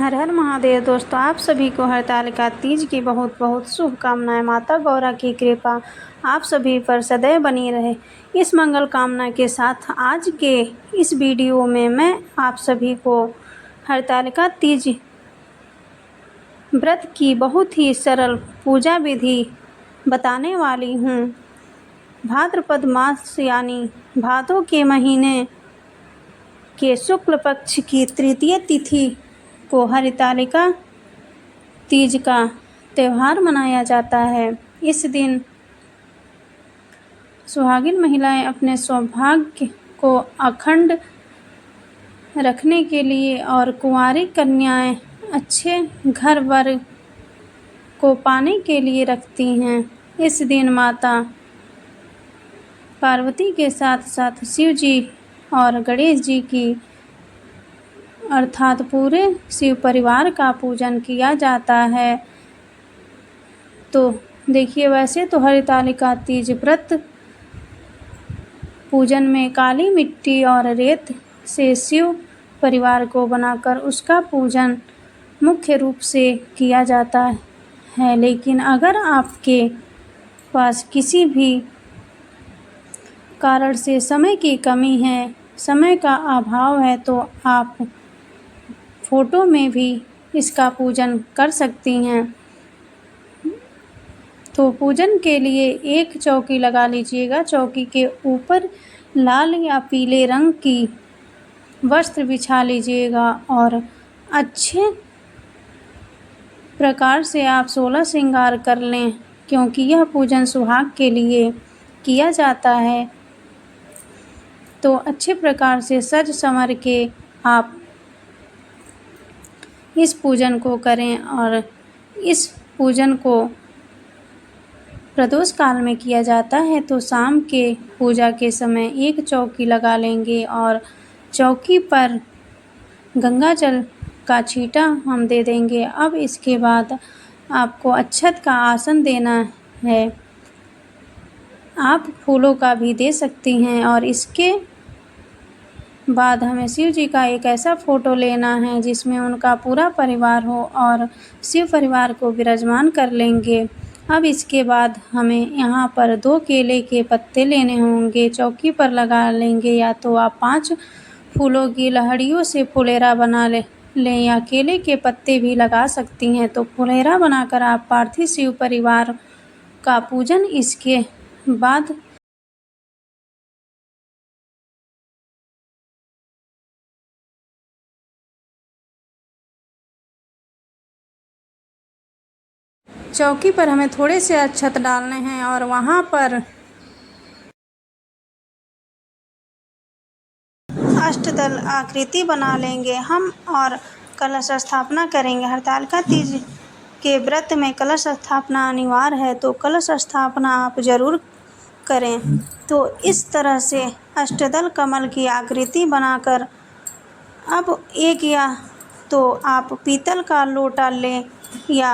हर हर महादेव। दोस्तों, आप सभी को हरतालिका तीज की बहुत बहुत शुभकामनाएं। माता गौरा की कृपा आप सभी पर सदैव बनी रहे, इस मंगल कामना के साथ आज के इस वीडियो में मैं आप सभी को हरतालिका तीज व्रत की बहुत ही सरल पूजा विधि बताने वाली हूँ। भाद्रपद मास यानी भादों के महीने के शुक्ल पक्ष की तृतीय तिथि को हरतालिका तीज का त्यौहार मनाया जाता है। इस दिन सुहागिन महिलाएं अपने सौभाग्य को अखंड रखने के लिए और कुंवारी कन्याएं अच्छे घर वर को पाने के लिए रखती हैं। इस दिन माता पार्वती के साथ साथ शिव जी और गणेश जी की अर्थात पूरे शिव परिवार का पूजन किया जाता है। तो देखिए, वैसे तो हरतालिका तीज व्रत पूजन में काली मिट्टी और रेत से शिव परिवार को बनाकर उसका पूजन मुख्य रूप से किया जाता है। लेकिन अगर आपके पास किसी भी कारण से समय की कमी है, समय का अभाव है, तो आप फोटो में भी इसका पूजन कर सकती हैं। तो पूजन के लिए एक चौकी लगा लीजिएगा। चौकी के ऊपर लाल या पीले रंग की वस्त्र बिछा लीजिएगा और अच्छे प्रकार से आप 16 श्रृंगार कर लें, क्योंकि यह पूजन सुहाग के लिए किया जाता है। तो अच्छे प्रकार से सज संवर के आप इस पूजन को करें। और इस पूजन को प्रदोष काल में किया जाता है। तो शाम के पूजा के समय एक चौकी लगा लेंगे और चौकी पर गंगा जल का छींटा हम दे देंगे। अब इसके बाद आपको अक्षत का आसन देना है। आप फूलों का भी दे सकती हैं। और इसके बाद हमें शिव जी का एक ऐसा फ़ोटो लेना है जिसमें उनका पूरा परिवार हो और शिव परिवार को विराजमान कर लेंगे। अब इसके बाद हमें यहाँ पर 2 केले के पत्ते लेने होंगे, चौकी पर लगा लेंगे। या तो आप 5 फूलों की लहड़ियों से फुलेरा बना लें या केले के पत्ते भी लगा सकती हैं। तो फुलेरा बनाकर आप पार्थिव शिव परिवार का पूजन इसके बाद चौकी पर हमें थोड़े से अक्षत डालने हैं और वहाँ पर अष्टदल आकृति बना लेंगे हम और कलश स्थापना करेंगे। हरतालिका तीज के व्रत में कलश स्थापना अनिवार्य है, तो कलश स्थापना आप ज़रूर करें। तो इस तरह से अष्टदल कमल की आकृति बनाकर अब एक या तो आप पीतल का लोटा लें या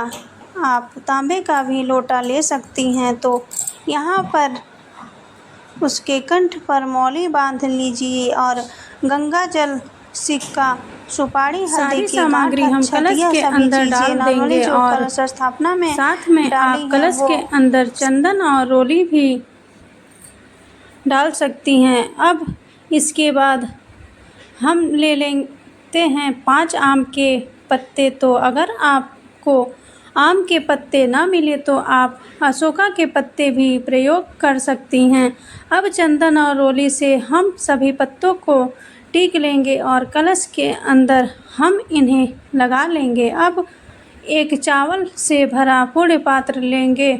आप तांबे का भी लोटा ले सकती हैं। तो यहाँ पर उसके कंठ पर मौली बांध लीजिए और गंगा जल, सिक्का, सुपारी, हल्दी की सामग्री हम कलश के अंदर डाल देंगे और कलश स्थापना में साथ में आप कलश के अंदर चंदन और रोली भी डाल सकती हैं। अब इसके बाद हम ले लेते हैं 5 आम के पत्ते। तो अगर आपको आम के पत्ते ना मिले तो आप अशोका के पत्ते भी प्रयोग कर सकती हैं। अब चंदन और रोली से हम सभी पत्तों को टीक लेंगे और कलश के अंदर हम इन्हें लगा लेंगे। अब एक चावल से भरा पूर्ण पात्र लेंगे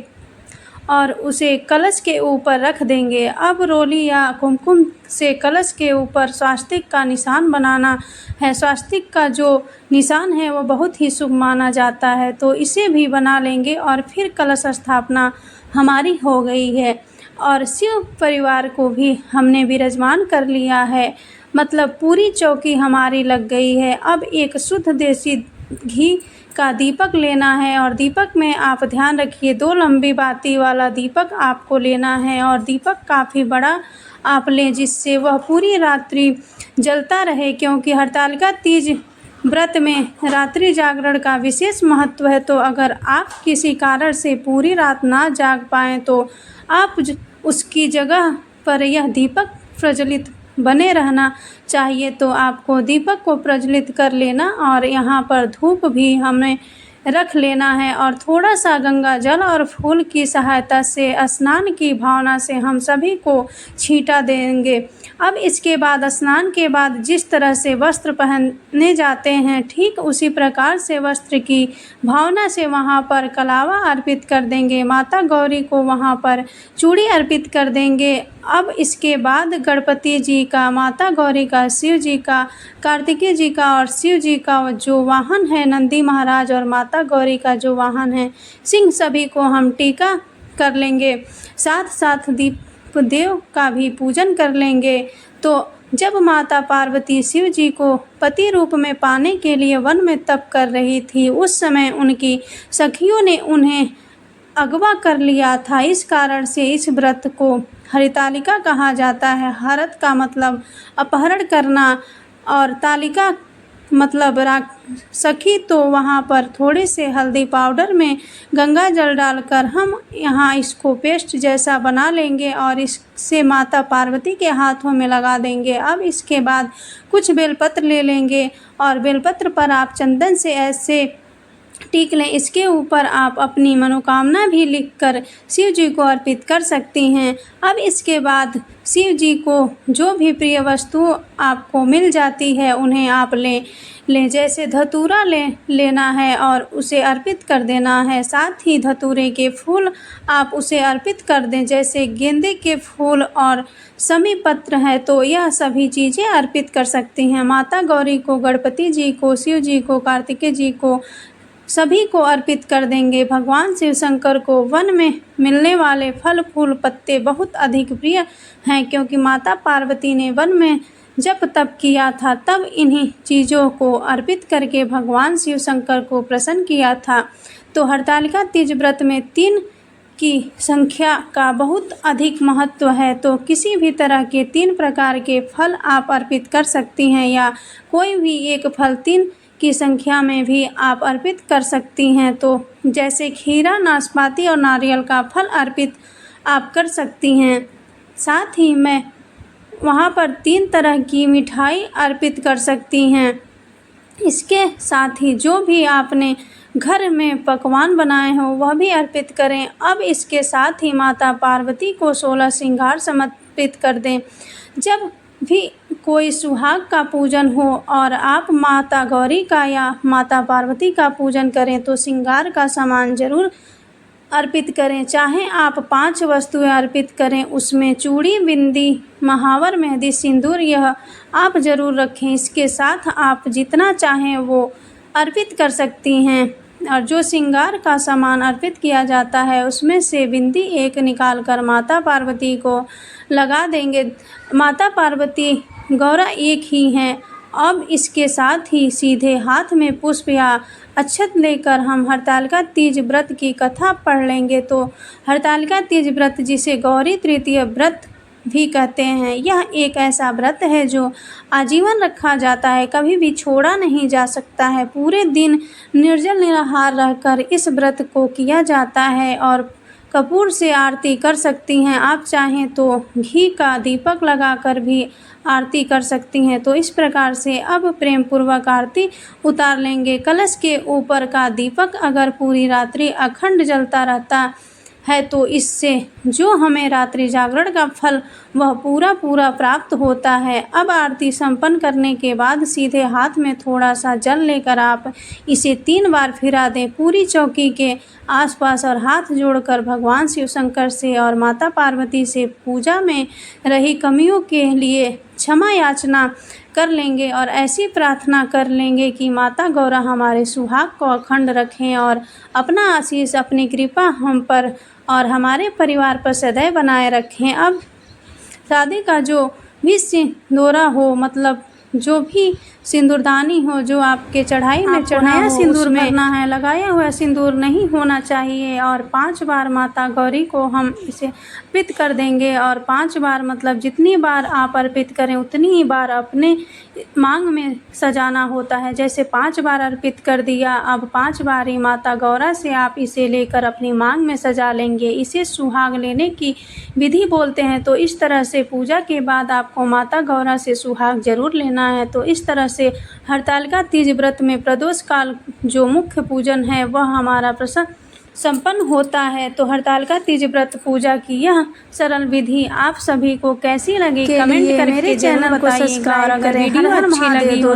और उसे कलश के ऊपर रख देंगे। अब रोली या कुमकुम से कलश के ऊपर स्वास्तिक का निशान बनाना है। स्वास्तिक का जो निशान है वो बहुत ही शुभ माना जाता है, तो इसे भी बना लेंगे और फिर कलश स्थापना हमारी हो गई है। और शिव परिवार को भी हमने विराजमान कर लिया है, मतलब पूरी चौकी हमारी लग गई है। अब एक शुद्ध देसी घी का दीपक लेना है और दीपक में आप ध्यान रखिए 2 लंबी बाती वाला दीपक आपको लेना है और दीपक काफ़ी बड़ा आप लें जिससे वह पूरी रात्रि जलता रहे, क्योंकि हरतालिका तीज व्रत में रात्रि जागरण का विशेष महत्व है। तो अगर आप किसी कारण से पूरी रात ना जाग पाएँ तो आप उसकी जगह पर यह दीपक प्रज्वलित बने रहना चाहिए। तो आपको दीपक को प्रज्वलित कर लेना और यहाँ पर धूप भी हमें रख लेना है और थोड़ा सा गंगा जल और फूल की सहायता से स्नान की भावना से हम सभी को छींटा देंगे। अब इसके बाद स्नान के बाद जिस तरह से वस्त्र पहने जाते हैं ठीक उसी प्रकार से वस्त्र की भावना से वहाँ पर कलावा अर्पित कर देंगे। माता गौरी को वहाँ पर चूड़ी अर्पित कर देंगे। अब इसके बाद गणपति जी का, माता गौरी का, शिव जी का, कार्तिकेय जी का और शिव जी का जो वाहन है नंदी महाराज और माता गौरी का जो वाहन है सिंह, सभी को हम टीका कर लेंगे। साथ साथ दीप देव का भी पूजन कर लेंगे। तो जब माता पार्वती शिव जी को पति रूप में पाने के लिए वन में तप कर रही थी उस समय उनकी सखियों ने उन्हें अगवा कर लिया था। इस कारण से इस व्रत को हरितालिका कहा जाता है। हरत का मतलब अपहरण करना और तालिका मतलब सखी। तो वहाँ पर थोड़े से हल्दी पाउडर में गंगा जल डालकर हम यहाँ इसको पेस्ट जैसा बना लेंगे और इससे माता पार्वती के हाथों में लगा देंगे। अब इसके बाद कुछ बेलपत्र ले लेंगे और बेलपत्र पर आप चंदन से ऐसे टीक लें। इसके ऊपर आप अपनी मनोकामना भी लिखकर शिव जी को अर्पित कर सकती हैं। अब इसके बाद शिव जी को जो भी प्रिय वस्तु आपको मिल जाती है उन्हें आप लें। जैसे धतूरा लेना है और उसे अर्पित कर देना है। साथ ही धतूरे के फूल आप उसे अर्पित कर दें। जैसे गेंदे के फूल और समी पत्र है तो यह सभी चीज़ें अर्पित कर सकती हैं। माता गौरी को, गणपति जी को, शिव जी को, कार्तिकेय जी को सभी को अर्पित कर देंगे। भगवान शिव शंकर को वन में मिलने वाले फल फूल पत्ते बहुत अधिक प्रिय हैं क्योंकि माता पार्वती ने वन में जब तप किया था तब इन्हीं चीज़ों को अर्पित करके भगवान शिव शंकर को प्रसन्न किया था। तो हरतालिका तीज व्रत में 3 की संख्या का बहुत अधिक महत्व है। तो किसी भी तरह के 3 प्रकार के फल आप अर्पित कर सकती हैं या कोई भी एक फल 3 की संख्या में भी आप अर्पित कर सकती हैं। तो जैसे खीरा, नाशपाती और नारियल का फल अर्पित आप कर सकती हैं। साथ ही मैं वहाँ पर 3 तरह की मिठाई अर्पित कर सकती हैं। इसके साथ ही जो भी आपने घर में पकवान बनाए हो वह भी अर्पित करें। अब इसके साथ ही माता पार्वती को 16 श्रृंगार समर्पित कर दें। जब भी कोई सुहाग का पूजन हो और आप माता गौरी का या माता पार्वती का पूजन करें तो श्रृंगार का सामान ज़रूर अर्पित करें। चाहे आप 5 वस्तुएं अर्पित करें, उसमें चूड़ी, बिंदी, महावर, मेहंदी, सिंदूर यह आप ज़रूर रखें। इसके साथ आप जितना चाहें वो अर्पित कर सकती हैं। और जो श्रृंगार का सामान अर्पित किया जाता है उसमें से बिंदी एक निकाल कर माता पार्वती को लगा देंगे। माता पार्वती गौरा एक ही हैं। अब इसके साथ ही सीधे हाथ में पुष्प या अक्षत लेकर हम हरतालिका तीज व्रत की कथा पढ़ लेंगे। तो हरतालिका तीज व्रत जिसे गौरी तृतीय व्रत भी कहते हैं, यह एक ऐसा व्रत है जो आजीवन रखा जाता है, कभी भी छोड़ा नहीं जा सकता है। पूरे दिन निर्जल निराहार रहकर इस व्रत को किया जाता है और कपूर से आरती कर सकती हैं। आप चाहें तो घी का दीपक लगाकर भी आरती कर सकती हैं। तो इस प्रकार से अब प्रेम पूर्वक आरती उतार लेंगे। कलश के ऊपर का दीपक अगर पूरी रात्रि अखंड जलता रहता है तो इससे जो हमें रात्रि जागरण का फल वह पूरा प्राप्त होता है। अब आरती संपन्न करने के बाद सीधे हाथ में थोड़ा सा जल लेकर आप इसे 3 बार फिरा दें पूरी चौकी के आसपास और हाथ जोड़कर भगवान शिव शंकर से और माता पार्वती से पूजा में रही कमियों के लिए क्षमा याचना कर लेंगे और ऐसी प्रार्थना कर लेंगे कि माता गौरा हमारे सुहाग को अखंड रखें और अपना आशीष, अपनी कृपा हम पर और हमारे परिवार पर सदैव बनाए रखें। अब शादी का जो भी सिंदूरा हो, मतलब जो भी सिंदूरदानी हो जो आपके चढ़ाई में चढ़ा हो, सिंदूर भरना है। लगाया हुआ सिंदूर नहीं होना चाहिए। और 5 बार माता गौरी को हम इसे अर्पित कर देंगे। और 5 बार मतलब जितनी बार आप अर्पित करें उतनी ही बार अपने मांग में सजाना होता है। जैसे 5 बार अर्पित कर दिया, अब 5 बार ही माता गौरा से आप इसे लेकर अपनी मांग में सजा लेंगे। इसे सुहाग लेने की विधि बोलते हैं। तो इस तरह से पूजा के बाद आपको माता गौरा से सुहाग जरूर लेना है। तो इस तरह से हरतालिका तीज व्रत में प्रदोष काल जो मुख्य पूजन है वह हमारा संपन्न होता है। तो हरतालिका तीज व्रत पूजा की यह सरल विधि आप सभी को कैसी लगी कमेंट करके मेरे चैनल को सब्सक्राइब करें। अगर वीडियो अच्छी लगी हो